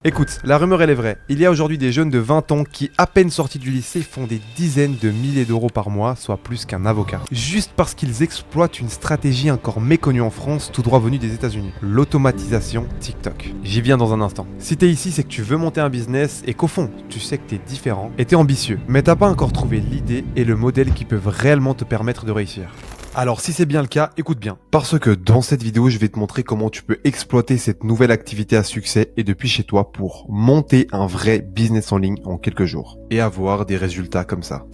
Écoute, la rumeur elle est vraie. Il y a aujourd'hui des jeunes de 20 ans qui, à peine sortis du lycée, font des dizaines de milliers d'euros par mois, soit plus qu'un avocat. Juste parce qu'ils exploitent une stratégie encore méconnue en France, tout droit venue des États-Unis. L'automatisation TikTok. J'y viens dans un instant. Si t'es ici, c'est que tu veux monter un business et qu'au fond, tu sais que t'es différent et t'es ambitieux, mais t'as pas encore trouvé l'idée et le modèle qui peuvent réellement te permettre de réussir. Alors si c'est bien le cas, écoute bien. Parce que dans cette vidéo, je vais te montrer comment tu peux exploiter cette nouvelle activité à succès et depuis chez toi pour monter un vrai business en ligne en quelques jours et avoir des résultats comme ça.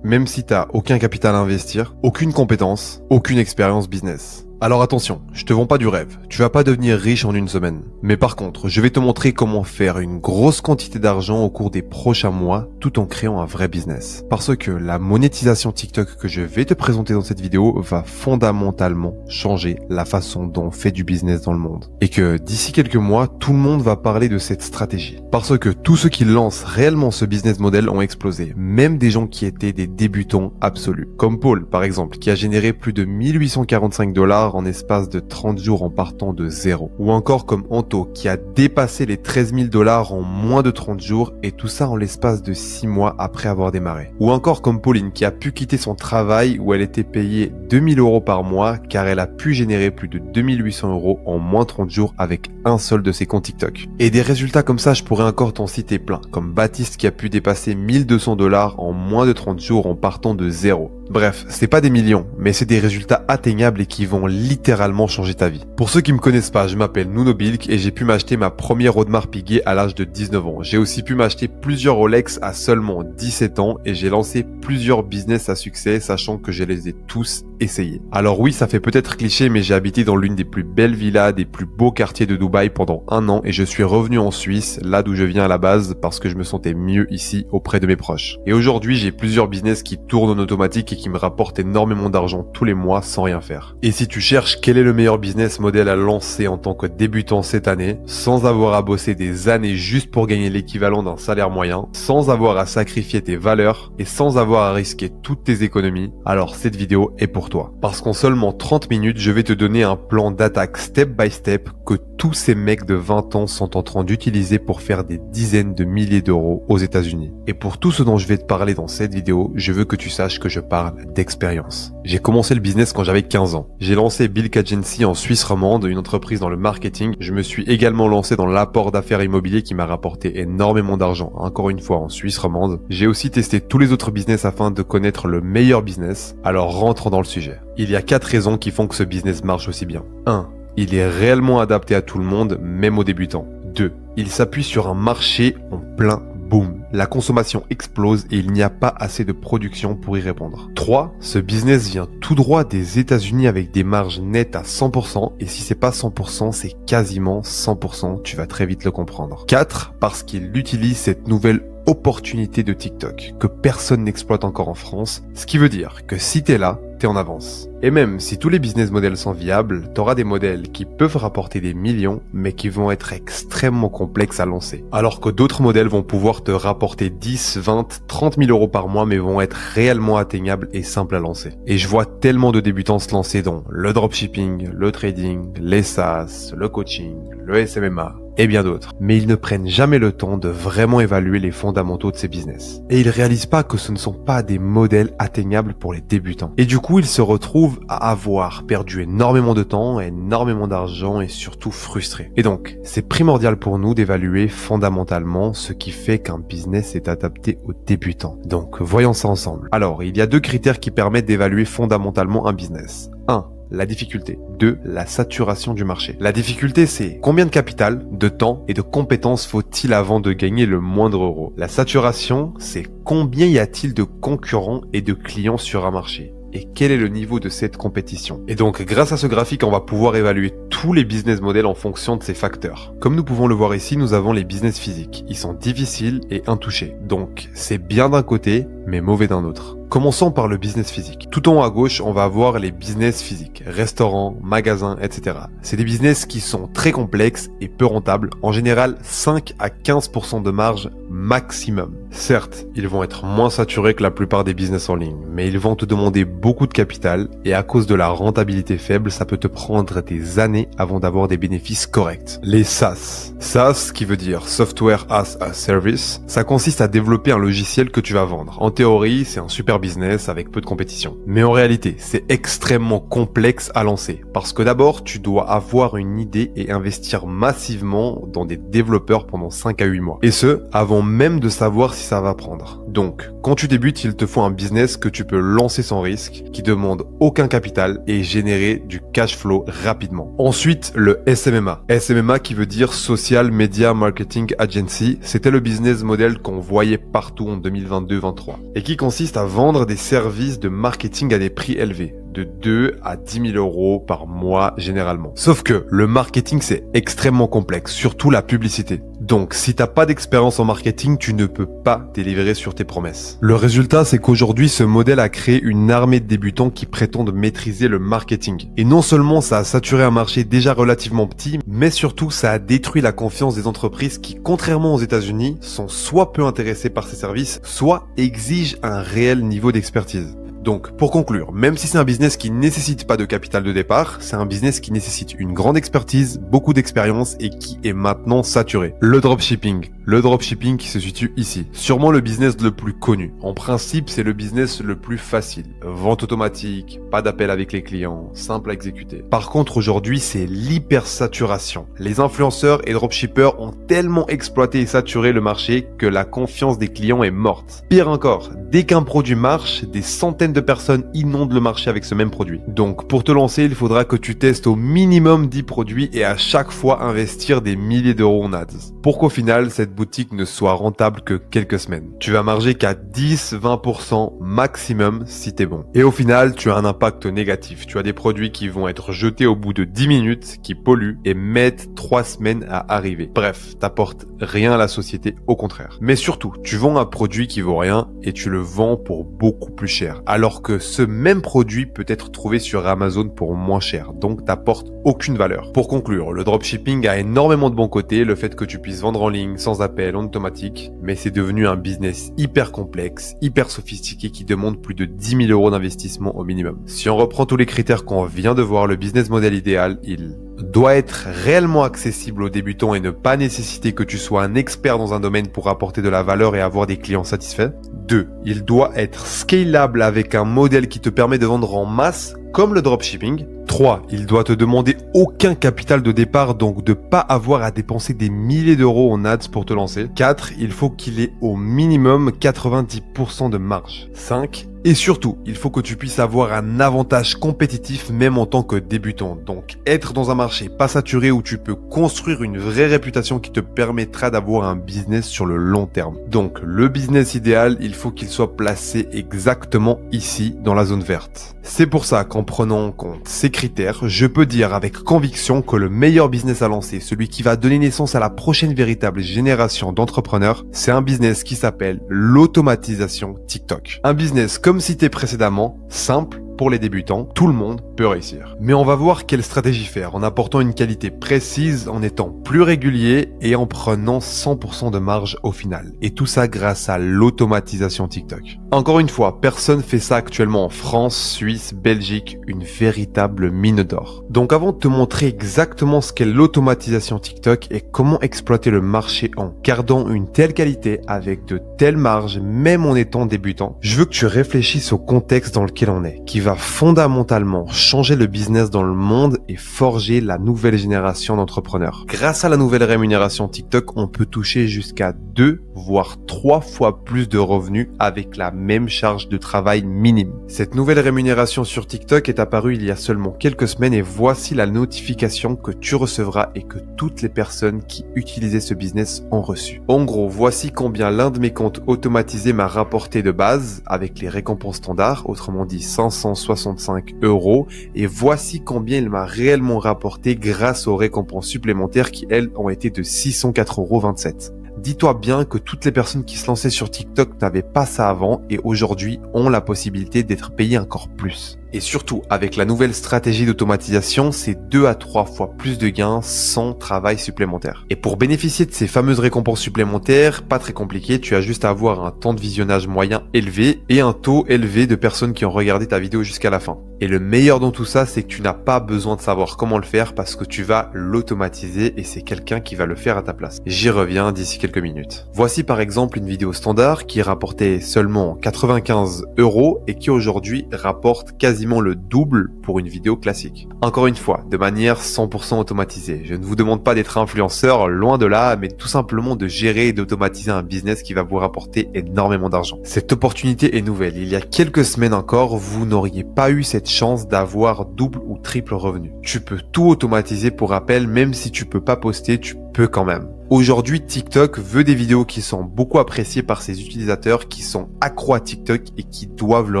Même si t'as aucun capital à investir, aucune compétence, aucune expérience business. Alors attention, je te vends pas du rêve, tu vas pas devenir riche en une semaine. Mais par contre, je vais te montrer comment faire une grosse quantité d'argent au cours des prochains mois tout en créant un vrai business. Parce que la monétisation TikTok que je vais te présenter dans cette vidéo va fondamentalement changer la façon dont on fait du business dans le monde. Et que d'ici quelques mois, tout le monde va parler de cette stratégie. Parce que tous ceux qui lancent réellement ce business model ont explosé, même des gens qui étaient des débutants absolus. Comme Paul par exemple, qui a généré plus de 1845 $ en espace de 30 jours en partant de zéro. Ou encore comme Anto qui a dépassé les 13 000 $ en moins de 30 jours et tout ça en l'espace de 6 mois après avoir démarré. Ou encore comme Pauline qui a pu quitter son travail où elle était payée 2000 € par mois car elle a pu générer plus de 2800 € en moins 30 jours avec un seul de ses comptes TikTok. Et des résultats comme ça, je pourrais encore t'en citer plein. Comme Baptiste qui a pu dépasser 1200 $ en moins de 30 jours en partant de zéro. Bref, c'est pas des millions, mais c'est des résultats atteignables et qui vont littéralement changer ta vie. Pour ceux qui me connaissent pas, je m'appelle Nuno Bilk et j'ai pu m'acheter ma première Audemars Piguet à l'âge de 19 ans. J'ai aussi pu m'acheter plusieurs Rolex à seulement 17 ans et j'ai lancé plusieurs business à succès, sachant que je les ai tous essayés. Alors oui, ça fait peut-être cliché, mais j'ai habité dans l'une des plus belles villas, des plus beaux quartiers de Dubaï pendant un an et je suis revenu en Suisse, là d'où je viens à la base, parce que je me sentais mieux ici auprès de mes proches. Et aujourd'hui, j'ai plusieurs business qui tournent en automatique et qui me rapportent énormément d'argent tous les mois sans rien faire. Et si tu cherches quel est le meilleur business model à lancer en tant que débutant cette année, sans avoir à bosser des années juste pour gagner l'équivalent d'un salaire moyen, sans avoir à sacrifier tes valeurs et sans avoir à risquer toutes tes économies, alors cette vidéo est pour toi. Parce qu'en seulement 30 minutes, je vais te donner un plan d'attaque step by step que tous ces mecs de 20 ans sont en train d'utiliser pour faire des dizaines de milliers d'euros aux États-Unis. Et pour tout ce dont je vais te parler dans cette vidéo, je veux que tu saches que je parle d'expérience. J'ai commencé le business quand j'avais 15 ans. J'ai lancé Bilk Agency en Suisse romande, une entreprise dans le marketing. Je me suis également lancé dans l'apport d'affaires immobilier qui m'a rapporté énormément d'argent, encore une fois en Suisse romande. J'ai aussi testé tous les autres business afin de connaître le meilleur business. Alors rentrons dans le sujet. Il y a 4 raisons qui font que ce business marche aussi bien. 1. Il est réellement adapté à tout le monde, même aux débutants. 2. Il s'appuie sur un marché en plein boom. La consommation explose et il n'y a pas assez de production pour y répondre. 3. Ce business vient tout droit des États-Unis avec des marges nettes à 100% et si c'est pas 100%, c'est quasiment 100%, tu vas très vite le comprendre. 4. Parce qu'il utilise cette nouvelle opportunité de TikTok que personne n'exploite encore en France, ce qui veut dire que si t'es là, t'es en avance. Et même si tous les business models sont viables, t'auras des modèles qui peuvent rapporter des millions, mais qui vont être extrêmement complexes à lancer. Alors que d'autres modèles vont pouvoir te rapporter 10, 20, 30 000 € par mois, mais vont être réellement atteignables et simples à lancer. Et je vois tellement de débutants se lancer dans le dropshipping, le trading, les SaaS, le coaching, le SMMA, et bien d'autres. Mais ils ne prennent jamais le temps de vraiment évaluer les fondamentaux de ces business. Et ils réalisent pas que ce ne sont pas des modèles atteignables pour les débutants. Et du coup, ils se retrouvent à avoir perdu énormément de temps, énormément d'argent et surtout frustrés. Et donc, c'est primordial pour nous d'évaluer fondamentalement ce qui fait qu'un business est adapté aux débutants. Donc, voyons ça ensemble. Alors, il y a 2 critères qui permettent d'évaluer fondamentalement un business. 1. La difficulté. 2. La saturation du marché. La difficulté, c'est combien de capital, de temps et de compétences faut-il avant de gagner le moindre euro. La saturation, c'est combien y a-t-il de concurrents et de clients sur un marché. Et quel est le niveau de cette compétition. Et donc, grâce à ce graphique, on va pouvoir évaluer tous les business models en fonction de ces facteurs. Comme nous pouvons le voir ici, nous avons les business physiques. Ils sont difficiles et intouchés. Donc, c'est bien d'un côté, mais mauvais d'un autre. Commençons par le business physique. Tout en haut à gauche, on va avoir les business physiques, restaurants, magasins, etc. C'est des business qui sont très complexes et peu rentables, en général 5 à 15% de marge maximum. Certes, ils vont être moins saturés que la plupart des business en ligne, mais ils vont te demander beaucoup de capital et à cause de la rentabilité faible, ça peut te prendre des années avant d'avoir des bénéfices corrects. Les SaaS. SaaS, qui veut dire Software as a Service, ça consiste à développer un logiciel que tu vas vendre. En théorie, c'est un super business avec peu de compétition. Mais en réalité, c'est extrêmement complexe à lancer parce que d'abord, tu dois avoir une idée et investir massivement dans des développeurs pendant 5 à 8 mois. Et ce, avant même de savoir si ça va prendre. Donc, quand tu débutes, il te faut un business que tu peux lancer sans risque, qui demande aucun capital et générer du cash flow rapidement. Ensuite, le SMMA. SMMA qui veut dire Social Media Marketing Agency, c'était le business model qu'on voyait partout en 2022-23 et qui consiste à vendre des services de marketing à des prix élevés, de 2 à 10 000 euros par mois généralement. Sauf que le marketing c'est extrêmement complexe, surtout la publicité. Donc si t'as pas d'expérience en marketing, tu ne peux pas délivrer sur tes promesses. Le résultat c'est qu'aujourd'hui ce modèle a créé une armée de débutants qui prétendent maîtriser le marketing. Et non seulement ça a saturé un marché déjà relativement petit, mais surtout ça a détruit la confiance des entreprises qui, contrairement aux États-Unis, sont soit peu intéressées par ces services, soit exigent un réel niveau d'expertise. Donc, pour conclure, même si c'est un business qui nécessite pas de capital de départ, c'est un business qui nécessite une grande expertise, beaucoup d'expérience et qui est maintenant saturé. Le dropshipping. Le dropshipping qui se situe ici. Sûrement le business le plus connu. En principe, c'est le business le plus facile. Vente automatique, pas d'appel avec les clients, simple à exécuter. Par contre, aujourd'hui, c'est l'hypersaturation. Les influenceurs et dropshippers ont tellement exploité et saturé le marché que la confiance des clients est morte. Pire encore, dès qu'un produit marche, des centaines de personnes inondent le marché avec ce même produit. Donc pour te lancer, il faudra que tu testes au minimum 10 produits et à chaque fois investir des milliers d'euros en ads. Pour qu'au final, cette boutique ne soit rentable que quelques semaines. Tu vas marger qu'à 10-20% maximum si t'es bon. Et au final, tu as un impact négatif. Tu as des produits qui vont être jetés au bout de 10 minutes, qui polluent et mettent 3 semaines à arriver. Bref, t'apportes rien à la société, au contraire. Mais surtout, tu vends un produit qui vaut rien et tu le vends pour beaucoup plus cher. Alors que ce même produit peut être trouvé sur Amazon pour moins cher, donc t'apporte aucune valeur. Pour conclure, le dropshipping a énormément de bons côtés, le fait que tu puisses vendre en ligne sans appel, en automatique, mais c'est devenu un business hyper complexe, hyper sophistiqué qui demande plus de 10 000 euros d'investissement au minimum. Si on reprend tous les critères qu'on vient de voir, le business model idéal, il doit être réellement accessible aux débutants et ne pas nécessiter que tu sois un expert dans un domaine pour apporter de la valeur et avoir des clients satisfaits. 2. Il doit être scalable avec un modèle qui te permet de vendre en masse comme le dropshipping. 3. Il doit te demander aucun capital de départ, donc de pas avoir à dépenser des milliers d'euros en ads pour te lancer. 4. Il faut qu'il ait au minimum 90% de marge. 5. Et surtout, il faut que tu puisses avoir un avantage compétitif même en tant que débutant. Donc, être dans un marché pas saturé où tu peux construire une vraie réputation qui te permettra d'avoir un business sur le long terme. Donc, le business idéal, il faut qu'il soit placé exactement ici, dans la zone verte. C'est pour ça qu'en prenant en compte ces critères, je peux dire avec conviction que le meilleur business à lancer, celui qui va donner naissance à la prochaine véritable génération d'entrepreneurs, c'est un business qui s'appelle l'automatisation TikTok. Un business comme cité précédemment, simple, pour les débutants, tout le monde peut réussir. Mais on va voir quelle stratégie faire en apportant une qualité précise, en étant plus régulier et en prenant 100% de marge au final. Et tout ça grâce à l'automatisation TikTok. Encore une fois, personne fait ça actuellement en France, Suisse, Belgique, une véritable mine d'or. Donc avant de te montrer exactement ce qu'est l'automatisation TikTok et comment exploiter le marché en gardant une telle qualité avec de telles marges, même en étant débutant, je veux que tu réfléchisses au contexte dans lequel on est, qui va fondamentalement changer le business dans le monde et forger la nouvelle génération d'entrepreneurs. Grâce à la nouvelle rémunération TikTok, on peut toucher jusqu'à 2 voire 3 fois plus de revenus avec la même charge de travail minime. Cette nouvelle rémunération sur TikTok est apparue il y a seulement quelques semaines et voici la notification que tu recevras et que toutes les personnes qui utilisaient ce business ont reçu. En gros, voici combien l'un de mes comptes automatisés m'a rapporté de base avec les récompenses standards, autrement dit 565 € et voici combien il m'a réellement rapporté grâce aux récompenses supplémentaires qui elles ont été de 604,27 €. Dis-toi bien que toutes les personnes qui se lançaient sur TikTok n'avaient pas ça avant et aujourd'hui ont la possibilité d'être payées encore plus. Et surtout, avec la nouvelle stratégie d'automatisation, c'est 2 à 3 fois plus de gains sans travail supplémentaire. Et pour bénéficier de ces fameuses récompenses supplémentaires, pas très compliqué, tu as juste à avoir un temps de visionnage moyen élevé et un taux élevé de personnes qui ont regardé ta vidéo jusqu'à la fin. Et le meilleur dans tout ça, c'est que tu n'as pas besoin de savoir comment le faire parce que tu vas l'automatiser et c'est quelqu'un qui va le faire à ta place. J'y reviens d'ici quelques minutes. Voici par exemple une vidéo standard qui rapportait seulement 95 € et qui aujourd'hui rapporte quasiment le double pour une vidéo classique. Encore une fois, de manière 100% automatisée. Je ne vous demande pas d'être influenceur, loin de là, mais tout simplement de gérer et d'automatiser un business qui va vous rapporter énormément d'argent. Cette opportunité est nouvelle. Il y a quelques semaines encore, vous n'auriez pas eu cette chance d'avoir double ou triple revenu. Tu peux tout automatiser pour rappel, même si tu peux pas poster, tu peux quand même. Aujourd'hui, TikTok veut des vidéos qui sont beaucoup appréciées par ses utilisateurs, qui sont accros à TikTok et qui doivent le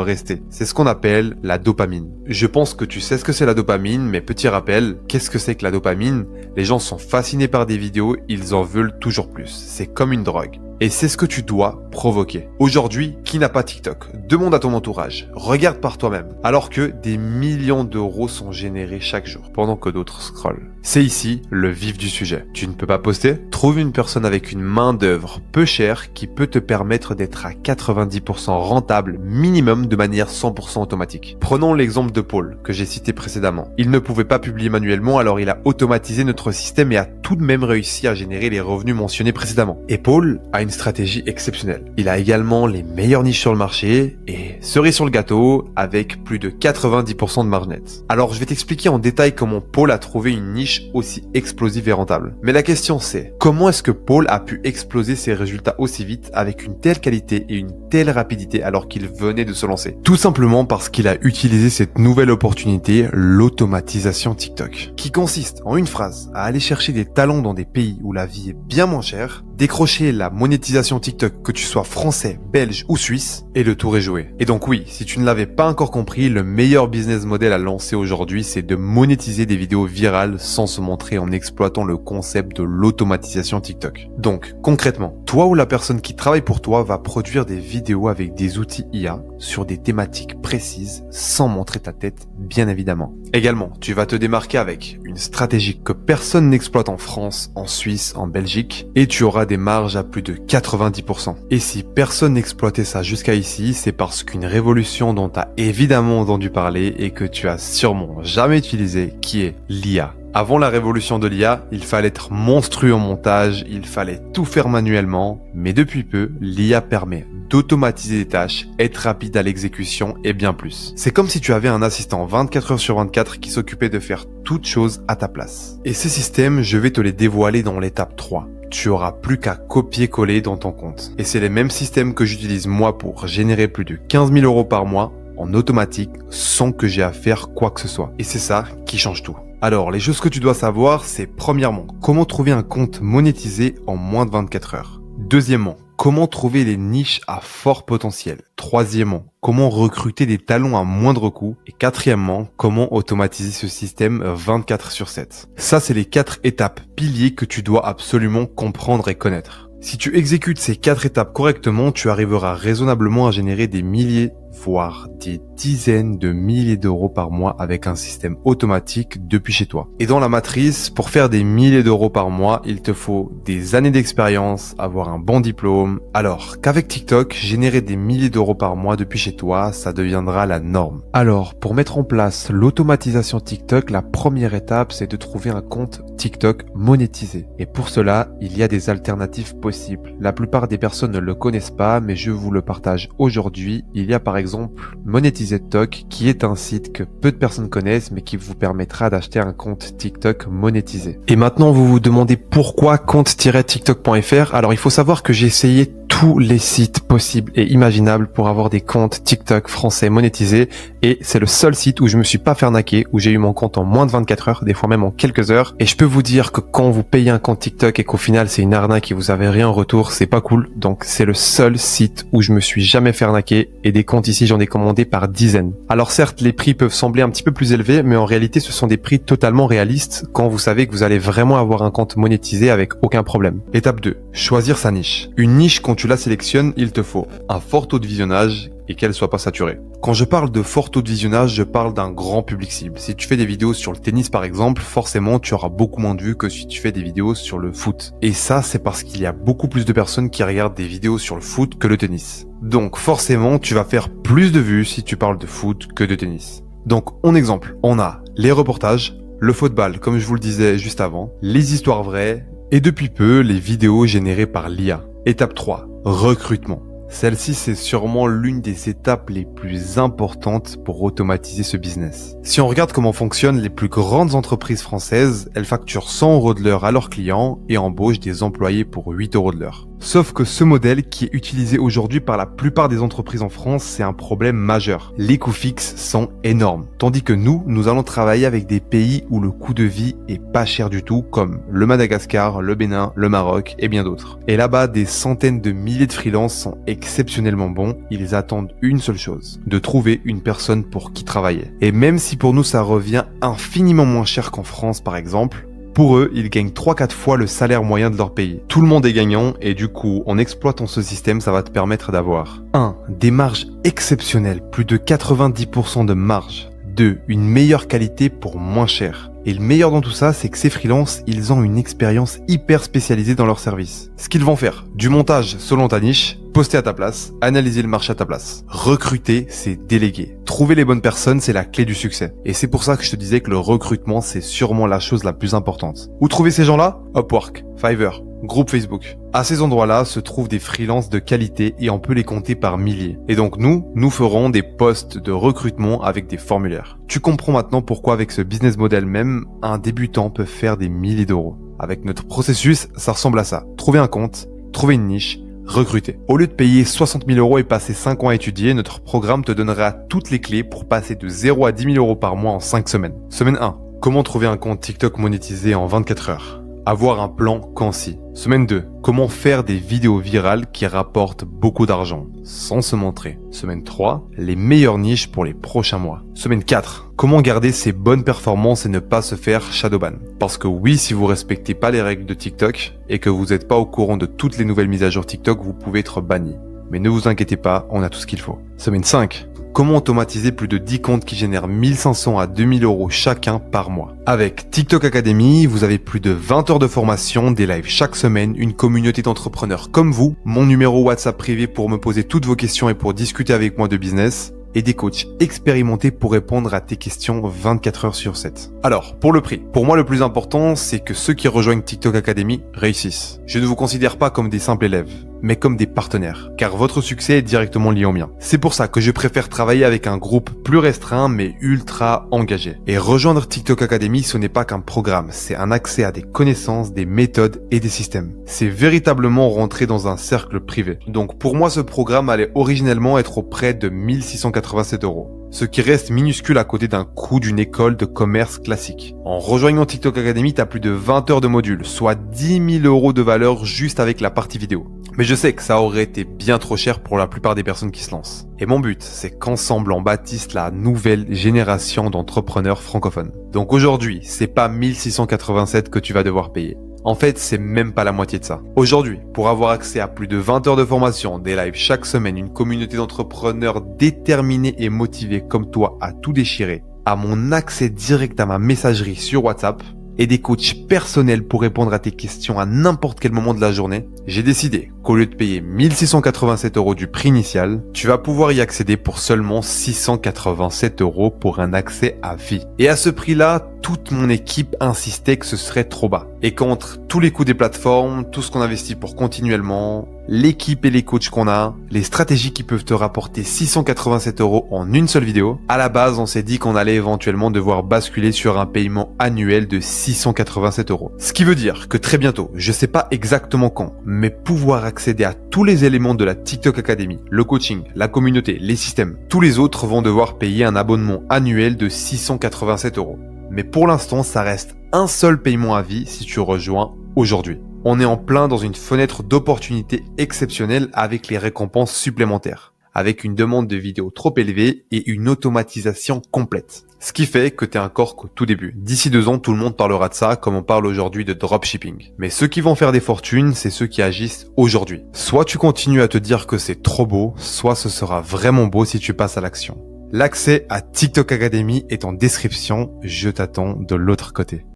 rester. C'est ce qu'on appelle la dopamine. Je pense que tu sais ce que c'est la dopamine, mais petit rappel, qu'est-ce que c'est que la dopamine? Les gens sont fascinés par des vidéos, ils en veulent toujours plus. C'est comme une drogue. Et c'est ce que tu dois provoquer. Aujourd'hui, qui n'a pas TikTok? Demande à ton entourage. Regarde par toi-même. Alors que des millions d'euros sont générés chaque jour, pendant que d'autres scrollent. C'est ici le vif du sujet. Tu ne peux pas poster? Trouve une personne avec une main d'œuvre peu chère qui peut te permettre d'être à 90% rentable minimum de manière 100% automatique. Prenons l'exemple de Paul, que j'ai cité précédemment. Il ne pouvait pas publier manuellement, alors il a automatisé notre système et a tout de même réussi à générer les revenus mentionnés précédemment. Et Paul a une stratégie exceptionnelle. Il a également les meilleures niches sur le marché et cerise sur le gâteau avec plus de 90% de marge nette. Alors je vais t'expliquer en détail comment Paul a trouvé une niche aussi explosive et rentable. Mais la question c'est, comment est-ce que Paul a pu exploser ses résultats aussi vite avec une telle qualité et une telle rapidité alors qu'il venait de se lancer? Tout simplement parce qu'il a utilisé cette nouvelle opportunité, l'automatisation TikTok, qui consiste en une phrase à aller chercher des talents dans des pays où la vie est bien moins chère, décrocher la monétisation TikTok, que tu sois français, belge ou suisse, et le tour est joué. Et donc oui, si tu ne l'avais pas encore compris, le meilleur business model à lancer aujourd'hui, c'est de monétiser des vidéos virales sans se montrer en exploitant le concept de l'automatisation TikTok. Donc concrètement, toi ou la personne qui travaille pour toi va produire des vidéos avec des outils IA sur des thématiques précises sans montrer ta tête, bien évidemment. Également, tu vas te démarquer avec une stratégie que personne n'exploite en France, en Suisse, en Belgique, et tu auras des marges à plus de 90%. Et si personne n'exploitait ça jusqu'à ici, c'est parce qu'une révolution dont tu as évidemment entendu parler et que tu as sûrement jamais utilisée, qui est l'IA. Avant la révolution de l'IA, il fallait être monstrueux en montage, il fallait tout faire manuellement, mais depuis peu, l'IA permet d'automatiser des tâches, être rapide à l'exécution et bien plus. C'est comme si tu avais un assistant 24 heures sur 24 qui s'occupait de faire toutes choses à ta place. Et ces systèmes, je vais te les dévoiler dans l'étape 3. Tu auras plus qu'à copier-coller dans ton compte. Et c'est les mêmes systèmes que j'utilise moi pour générer plus de 15 000 € par mois en automatique sans que j'ai à faire quoi que ce soit. Et c'est ça qui change tout. Alors, les choses que tu dois savoir, c'est premièrement, comment trouver un compte monétisé en moins de 24 heures. Deuxièmement, comment trouver les niches à fort potentiel. Troisièmement, comment recruter des talents à moindre coût. Et quatrièmement, comment automatiser ce système 24/7. Ça, c'est les 4 étapes piliers que tu dois absolument comprendre et connaître. Si tu exécutes ces 4 étapes correctement, tu arriveras raisonnablement à générer des milliers, voire des dizaines de milliers d'euros par mois avec un système automatique depuis chez toi. Et dans la matrice, pour faire des milliers d'euros par mois, il te faut des années d'expérience, avoir un bon diplôme. Alors qu'avec TikTok, générer des milliers d'euros par mois depuis chez toi, ça deviendra la norme. Alors, pour mettre en place l'automatisation TikTok, la première étape, c'est de trouver un compte TikTok monétisé. Et pour cela, il y a des alternatives possibles. La plupart des personnes ne le connaissent pas, mais je vous le partage aujourd'hui. Il y a par exemple Monetize-Tok, qui est un site que peu de personnes connaissent, mais qui vous permettra d'acheter un compte TikTok monétisé. Et maintenant, vous vous demandez pourquoi compte-tiktok.fr. Alors, il faut savoir que j'ai essayé tous les sites possibles et imaginables pour avoir des comptes TikTok français monétisés, et c'est le seul site où je me suis pas fait arnaquer, où j'ai eu mon compte en moins de 24 heures, des fois même en quelques heures. Et je peux vous dire que quand vous payez un compte TikTok et qu'au final c'est une arnaque et vous avez rien en retour, c'est pas cool. Donc c'est le seul site où je me suis jamais fait arnaquer, et des comptes ici j'en ai commandé par dizaines. Alors certes, les prix peuvent sembler un petit peu plus élevés, mais en réalité ce sont des prix totalement réalistes quand vous savez que vous allez vraiment avoir un compte monétisé avec aucun problème. Étape 2. Choisir sa niche. Une niche, quand tu la sélectionnes, il te faut un fort taux de visionnage et qu'elle soit pas saturée. Quand je parle de fort taux de visionnage, je parle d'un grand public cible. Si tu fais des vidéos sur le tennis par exemple, forcément tu auras beaucoup moins de vues que si tu fais des vidéos sur le foot. Et ça, c'est parce qu'il y a beaucoup plus de personnes qui regardent des vidéos sur le foot que le tennis. Donc forcément, tu vas faire plus de vues si tu parles de foot que de tennis. Donc en exemple, on a les reportages, le football comme je vous le disais juste avant, les histoires vraies et depuis peu les vidéos générées par l'IA. Étape 3, recrutement. Celle-ci, c'est sûrement l'une des étapes les plus importantes pour automatiser ce business. Si on regarde comment fonctionnent les plus grandes entreprises françaises, elles facturent 100 € de l'heure à leurs clients et embauchent des employés pour 8 € de l'heure. Sauf que ce modèle qui est utilisé aujourd'hui par la plupart des entreprises en France, c'est un problème majeur. Les coûts fixes sont énormes. Tandis que nous allons travailler avec des pays où le coût de vie est pas cher du tout, comme le Madagascar, le Bénin, le Maroc et bien d'autres. Et là-bas, des centaines de milliers de freelances sont exceptionnellement bons. Ils attendent une seule chose, de trouver une personne pour qui travailler. Et même si pour nous ça revient infiniment moins cher qu'en France par exemple, pour eux, ils gagnent 3-4 fois le salaire moyen de leur pays. Tout le monde est gagnant et du coup, en exploitant ce système, ça va te permettre d'avoir 1. Des marges exceptionnelles, plus de 90% de marge. 2. Une meilleure qualité pour moins cher. Et le meilleur dans tout ça, c'est que ces freelances, ils ont une expérience hyper spécialisée dans leur service. Ce qu'ils vont faire, du montage selon ta niche, poster à ta place, analyser le marché à ta place. Recruter, c'est déléguer. Trouver les bonnes personnes, c'est la clé du succès. Et c'est pour ça que je te disais que le recrutement, c'est sûrement la chose la plus importante. Où trouver ces gens-là? Upwork, Fiverr, groupe Facebook. À ces endroits-là se trouvent des freelances de qualité et on peut les compter par milliers. Et donc nous ferons des postes de recrutement avec des formulaires. Tu comprends maintenant pourquoi avec ce business model même, un débutant peut faire des milliers d'euros. Avec notre processus, ça ressemble à ça. Trouver un compte, trouver une niche, recruter. Au lieu de payer 60 000 € et passer 5 ans à étudier, notre programme te donnera toutes les clés pour passer de 0 à 10 000 € par mois en 5 semaines. Semaine 1. Comment trouver un compte TikTok monétisé en 24 heures? Avoir un plan concis. Semaine 2. Comment faire des vidéos virales qui rapportent beaucoup d'argent, sans se montrer. Semaine 3. Les meilleures niches pour les prochains mois. Semaine 4. Comment garder ses bonnes performances et ne pas se faire shadowban. Parce que oui, si vous respectez pas les règles de TikTok et que vous n'êtes pas au courant de toutes les nouvelles mises à jour TikTok, vous pouvez être banni. Mais ne vous inquiétez pas, on a tout ce qu'il faut. Semaine 5. Comment automatiser plus de 10 comptes qui génèrent 1500 à 2000 € chacun par mois. Avec TikTok Academy, vous avez plus de 20 heures de formation, des lives chaque semaine, une communauté d'entrepreneurs comme vous, mon numéro WhatsApp privé pour me poser toutes vos questions et pour discuter avec moi de business, et des coachs expérimentés pour répondre à tes questions 24 heures sur 7. Alors, pour le prix, pour moi le plus important, c'est que ceux qui rejoignent TikTok Academy réussissent. Je ne vous considère pas comme des simples élèves, mais comme des partenaires, car votre succès est directement lié au mien. C'est pour ça que je préfère travailler avec un groupe plus restreint mais ultra engagé. Et rejoindre TikTok Academy, ce n'est pas qu'un programme, c'est un accès à des connaissances, des méthodes et des systèmes. C'est véritablement rentrer dans un cercle privé. Donc pour moi, ce programme allait originellement être au prix de 1687 €. Ce qui reste minuscule à côté d'un coût d'une école de commerce classique. En rejoignant TikTok Academy, t'as plus de 20 heures de modules, soit 10 000 € de valeur juste avec la partie vidéo. Mais je sais que ça aurait été bien trop cher pour la plupart des personnes qui se lancent. Et mon but, c'est qu'ensemble on bâtisse la nouvelle génération d'entrepreneurs francophones. Donc aujourd'hui, c'est pas 1687 que tu vas devoir payer. En fait, c'est même pas la moitié de ça. Aujourd'hui, pour avoir accès à plus de 20 heures de formation, des lives chaque semaine, une communauté d'entrepreneurs déterminés et motivés comme toi à tout déchirer, à mon accès direct à ma messagerie sur WhatsApp, et des coachs personnels pour répondre à tes questions à n'importe quel moment de la journée, j'ai décidé qu'au lieu de payer 1687 € du prix initial, tu vas pouvoir y accéder pour seulement 687 € pour un accès à vie. Et à ce prix-là, toute mon équipe insistait que ce serait trop bas. Et qu'entre tous les coûts des plateformes, tout ce qu'on investit pour continuellement, l'équipe et les coachs qu'on a, les stratégies qui peuvent te rapporter 687 € en une seule vidéo, à la base, on s'est dit qu'on allait éventuellement devoir basculer sur un paiement annuel de 687 €. Ce qui veut dire que très bientôt, je sais pas exactement quand, mais pouvoir accéder à tous les éléments de la TikTok Academy, le coaching, la communauté, les systèmes, tous les autres vont devoir payer un abonnement annuel de 687 €. Mais pour l'instant, ça reste un seul paiement à vie si tu rejoins aujourd'hui. On est en plein dans une fenêtre d'opportunité exceptionnelle avec les récompenses supplémentaires. avec une demande de vidéos trop élevée et une automatisation complète. Ce qui fait que t'es encore qu'au tout début. D'ici 2 ans, tout le monde parlera de ça comme on parle aujourd'hui de dropshipping. Mais ceux qui vont faire des fortunes, c'est ceux qui agissent aujourd'hui. Soit tu continues à te dire que c'est trop beau, soit ce sera vraiment beau si tu passes à l'action. L'accès à TikTok Academy est en description, je t'attends de l'autre côté.